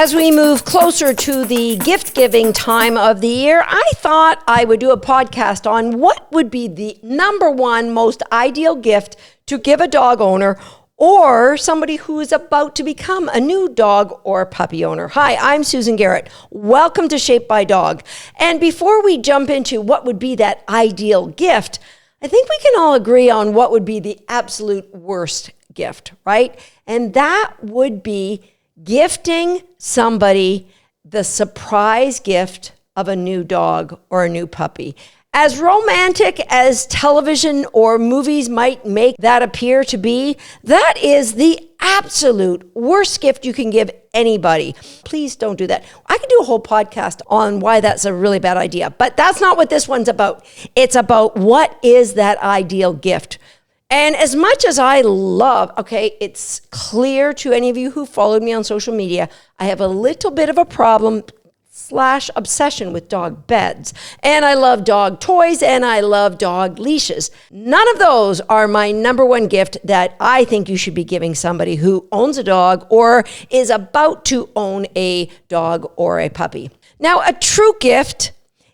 As we move closer to the gift-giving time of the year, I thought I would do a podcast on what would be the number one most ideal gift to give a dog owner or somebody who is about to become a new dog or puppy owner. Hi, I'm Susan Garrett. Welcome to Shaped by Dog. And before we jump into what would be that ideal gift, I think we can all agree on what would be the absolute worst gift, right? And that would be gifting somebody the surprise gift of a new dog or a new puppy. As romantic as television or movies might make that appear to be, that is the absolute worst gift you can give anybody. Please don't do that. I could do a whole podcast on why that's a really bad idea, but that's not what this one's about. It's about what is that ideal gift. And as much as I love, it's clear to any of you who followed me on social media, I have a little bit of a problem / obsession with dog beds. And I love dog toys and I love dog leashes. None of those are my number one gift that I think you should be giving somebody who owns a dog or is about to own a dog or a puppy. Now, a true gift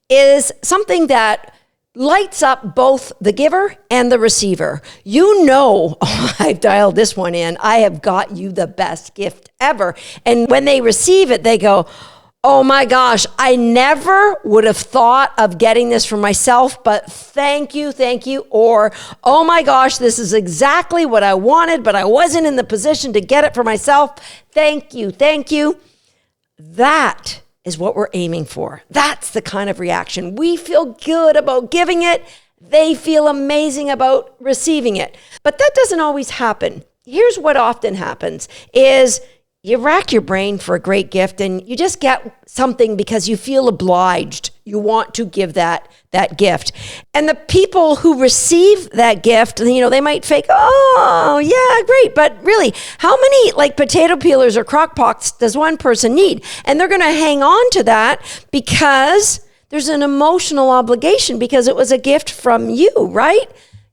is something that lights up both the giver and the receiver. You know, I've dialed this one in. I have got you the best gift ever. And when they receive it, they go, oh my gosh, I never would have thought of getting this for myself, but thank you. Or, oh my gosh, this is exactly what I wanted, but I wasn't in the position to get it for myself. Thank you. That is what we're aiming for. That's the kind of reaction. We feel good about giving it. They feel amazing about receiving it. But that doesn't always happen. Here's what often happens is you rack your brain for a great gift and you just get something because you feel obliged. You want to give that gift. And the people who receive that gift, they might fake, oh, yeah, great. But really, how many potato peelers or crock pots does one person need? And they're going to hang on to that because there's an emotional obligation because it was a gift from you, right?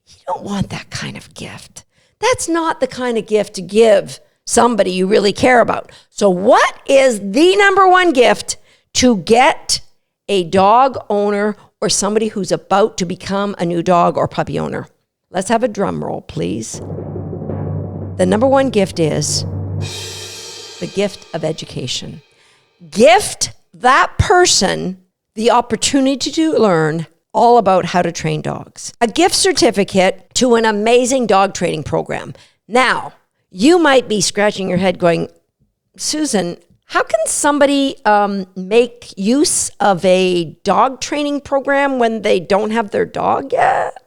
You don't want that kind of gift. That's not the kind of gift to give somebody you really care about. So what is the number one gift to get a dog owner or somebody who's about to become a new dog or puppy owner? Let's have a drum roll, please. The number one gift is the gift of education. Gift that person the opportunity to learn all about how to train dogs. A gift certificate to an amazing dog training program. Now, you might be scratching your head going, Susan, how can somebody make use of a dog training program when they don't have their dog yet?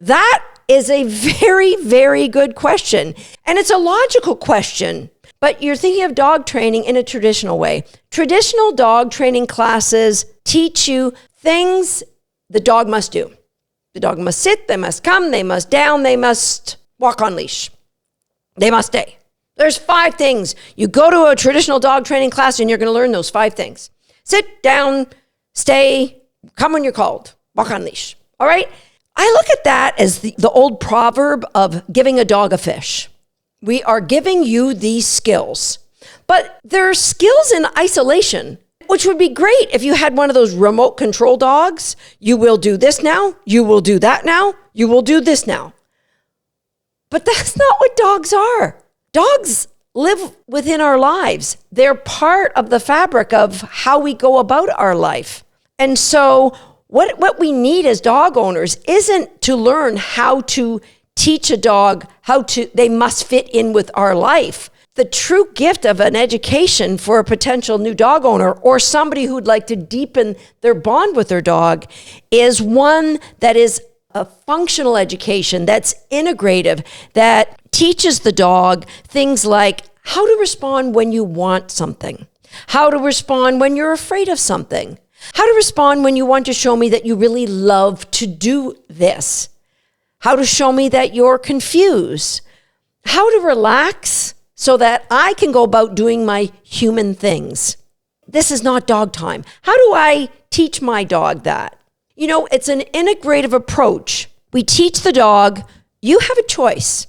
That is a very, very good question. And it's a logical question, but you're thinking of dog training in a traditional way. Traditional dog training classes teach you things the dog must do. The dog must sit, they must come, they must down, they must walk on leash. They must stay. There's 5 things. You go to a traditional dog training class and you're going to learn those 5 things. Sit down, stay, come when you're called, walk on leash. All right? I look at that as the old proverb of giving a dog a fish. We are giving you these skills, but there are skills in isolation, which would be great if you had one of those remote control dogs. You will do this now. You will do that now. You will do this now. But that's not what dogs are. Dogs live within our lives. They're part of the fabric of how we go about our life. And so what we need as dog owners isn't to learn how to teach a dog they must fit in with our life. The true gift of an education for a potential new dog owner or somebody who'd like to deepen their bond with their dog is one that is a functional education that's integrative, that teaches the dog things like how to respond when you want something, how to respond when you're afraid of something, how to respond when you want to show me that you really love to do this, how to show me that you're confused, how to relax so that I can go about doing my human things. This is not dog time. How do I teach my dog that? It's an integrative approach. We teach the dog, you have a choice.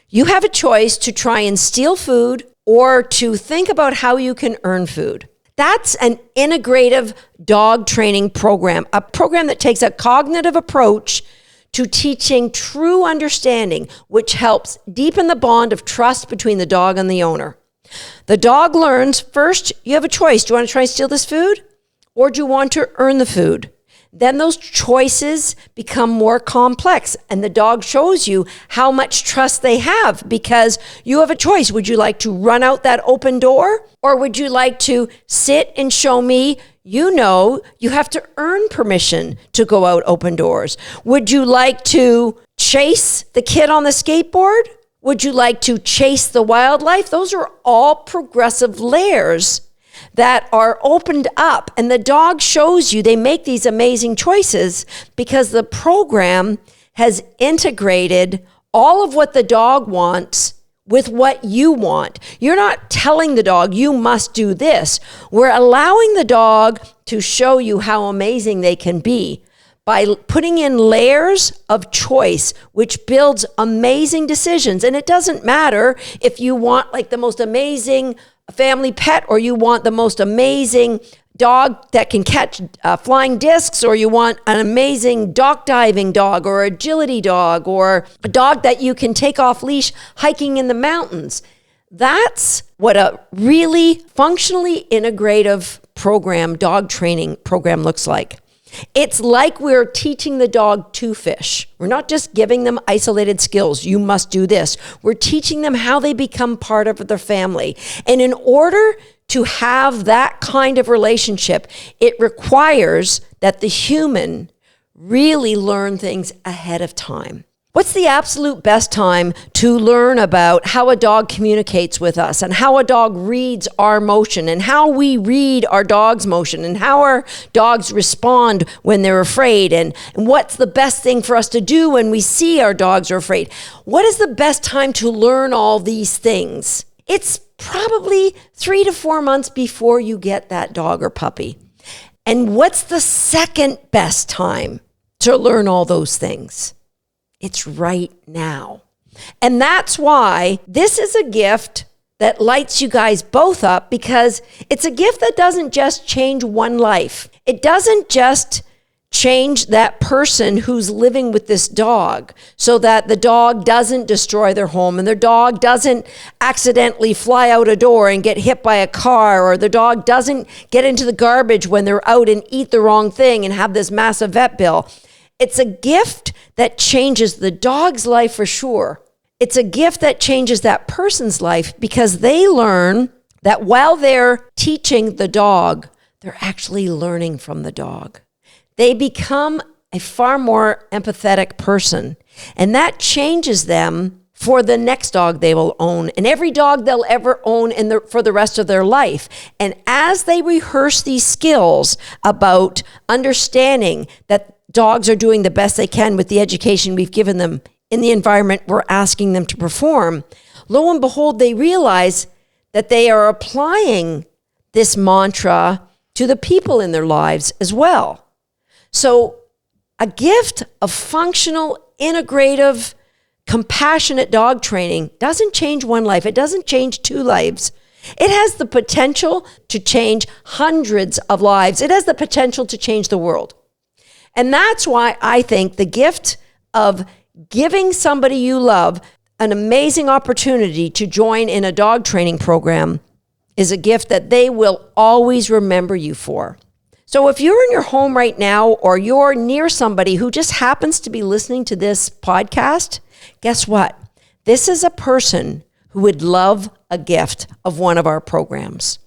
You have a choice to try and steal food or to think about how you can earn food. That's an integrative dog training program, a program that takes a cognitive approach to teaching true understanding, which helps deepen the bond of trust between the dog and the owner. The dog learns, first, you have a choice. Do you want to try and steal this food? Or do you want to earn the food? Then those choices become more complex, and the dog shows you how much trust they have because you have a choice. Would you like to run out that open door? Or would you like to sit and show me, you know, you have to earn permission to go out open doors? Would you like to chase the kid on the skateboard? Would you like to chase the wildlife? Those are all progressive layers that are opened up, and the dog shows you they make these amazing choices because the program has integrated all of what the dog wants with what you want. You're not telling the dog you must do this. We're allowing the dog to show you how amazing they can be by putting in layers of choice, which builds amazing decisions. And it doesn't matter if you want like the most amazing family pet, or you want the most amazing dog that can catch flying discs, or you want an amazing dock diving dog or agility dog, or a dog that you can take off leash hiking in the mountains. That's what a really functionally integrative program, dog training program, looks like. It's like we're teaching the dog to fish. We're not just giving them isolated skills. You must do this. We're teaching them how they become part of their family. And in order to have that kind of relationship, it requires that the human really learn things ahead of time. What's the absolute best time to learn about how a dog communicates with us and how a dog reads our motion and how we read our dog's motion and how our dogs respond when they're afraid, and what's the best thing for us to do when we see our dogs are afraid? What is the best time to learn all these things? It's probably 3 to 4 months before you get that dog or puppy. And what's the second best time to learn all those things? It's right now. And that's why this is a gift that lights you guys both up, because it's a gift that doesn't just change one life. It doesn't just change that person who's living with this dog so that the dog doesn't destroy their home and their dog doesn't accidentally fly out a door and get hit by a car, or the dog doesn't get into the garbage when they're out and eat the wrong thing and have this massive vet bill. It's a gift that changes the dog's life for sure. It's a gift that changes that person's life because they learn that while they're teaching the dog, they're actually learning from the dog. They become a far more empathetic person, and that changes them for the next dog they will own and every dog they'll ever own for the rest of their life. And as they rehearse these skills about understanding that dogs are doing the best they can with the education we've given them in the environment we're asking them to perform, lo and behold, they realize that they are applying this mantra to the people in their lives as well. So a gift of functional, integrative, compassionate dog training doesn't change one life. It doesn't change 2 lives. It has the potential to change hundreds of lives. It has the potential to change the world. And that's why I think the gift of giving somebody you love an amazing opportunity to join in a dog training program is a gift that they will always remember you for. So if you're in your home right now, or you're near somebody who just happens to be listening to this podcast, guess what? This is a person who would love a gift of one of our programs.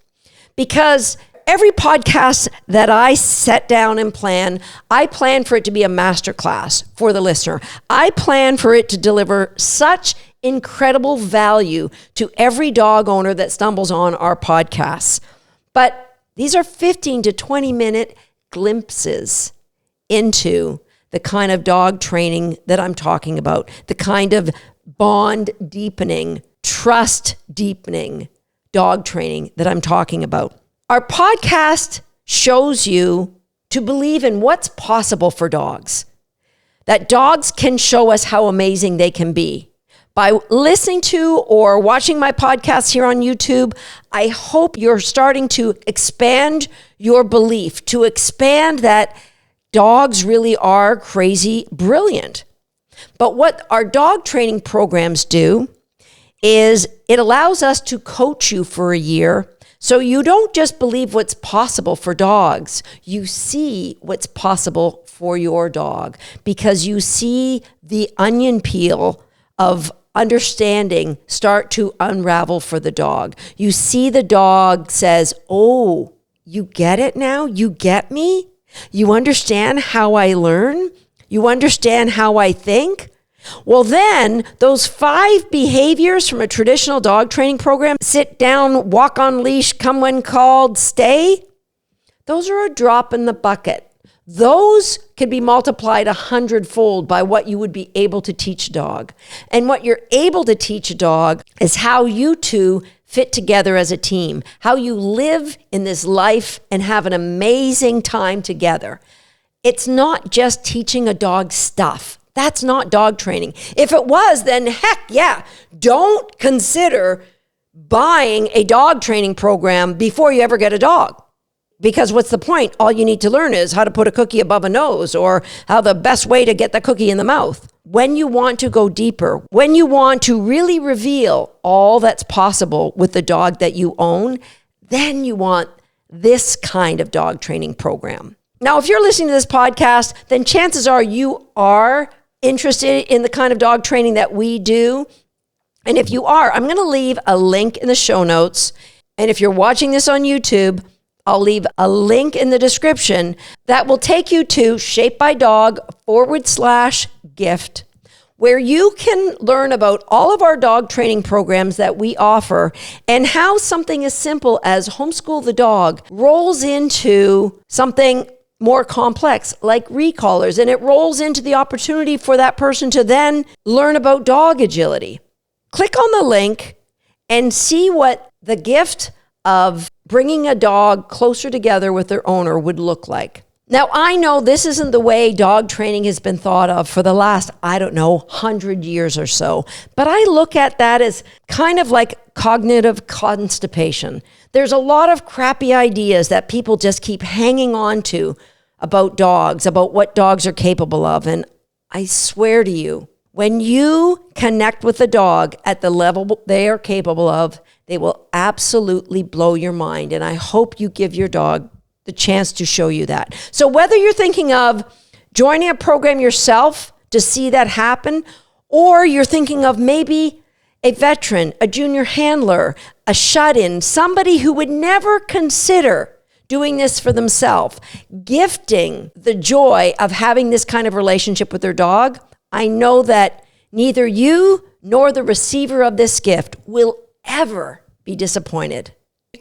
Because every podcast that I set down and plan, I plan for it to be a masterclass for the listener. I plan for it to deliver such incredible value to every dog owner that stumbles on our podcasts. But these are 15 to 20 minute glimpses into the kind of dog training that I'm talking about, the kind of bond deepening, trust deepening dog training that I'm talking about. Our podcast shows you to believe in what's possible for dogs, that dogs can show us how amazing they can be By listening to or watching my podcast here on YouTube, I hope you're starting to expand your belief, to expand that dogs really are crazy brilliant. But what our dog training programs do is it allows us to coach you for a year so you don't just believe what's possible for dogs, you see what's possible for your dog because you see the onion peel of understanding start to unravel for the dog. You see the dog says, oh, you get it now? You get me? You understand how I learn? You understand how I think? Well, then those 5 behaviors from a traditional dog training program, sit down, walk on leash, come when called, stay, those are a drop in the bucket. Those could be multiplied 100-fold by what you would be able to teach a dog. And what you're able to teach a dog is how you two fit together as a team, how you live in this life and have an amazing time together. It's not just teaching a dog stuff. That's not dog training. If it was, then heck yeah, don't consider buying a dog training program before you ever get a dog. Because what's the point? All you need to learn is how to put a cookie above a nose or how the best way to get the cookie in the mouth. When you want to go deeper, when you want to really reveal all that's possible with the dog that you own, then you want this kind of dog training program. Now, if you're listening to this podcast, then chances are you are interested in the kind of dog training that we do. And if you are, I'm going to leave a link in the show notes. And if you're watching this on YouTube, I'll leave a link in the description that will take you to shapedbydog.com/gift, where you can learn about all of our dog training programs that we offer and how something as simple as homeschool the dog rolls into something more complex like recallers, and it rolls into the opportunity for that person to then learn about dog agility. Click on the link and see what the gift of bringing a dog closer together with their owner would look like. Now, I know this isn't the way dog training has been thought of for the last, 100 years or so, but I look at that as kind of like cognitive constipation. There's a lot of crappy ideas that people just keep hanging on to about dogs, about what dogs are capable of. And I swear to you, when you connect with a dog at the level they are capable of, they will absolutely blow your mind. And I hope you give your dog the chance to show you that. So whether you're thinking of joining a program yourself to see that happen, or you're thinking of maybe a veteran, a junior handler, a shut-in, somebody who would never consider doing this for themselves, gifting the joy of having this kind of relationship with their dog, I know that neither you nor the receiver of this gift will ever be disappointed.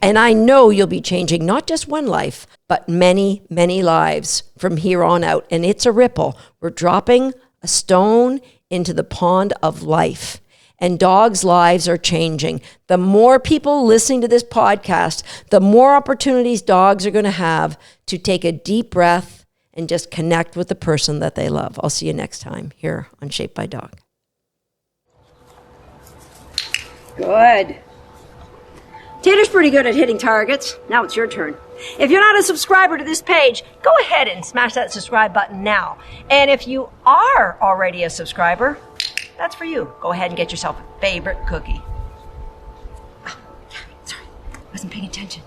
And I know you'll be changing not just one life, but many, many lives from here on out. And it's a ripple. We're dropping a stone into the pond of life. And dogs' lives are changing. The more people listening to this podcast, the more opportunities dogs are going to have to take a deep breath and just connect with the person that they love. I'll see you next time here on Shaped by Dog. Good. Tater's pretty good at hitting targets. Now it's your turn. If you're not a subscriber to this page, go ahead and smash that subscribe button now. And if you are already a subscriber, that's for you. Go ahead and get yourself a favorite cookie. Oh, sorry. Wasn't paying attention.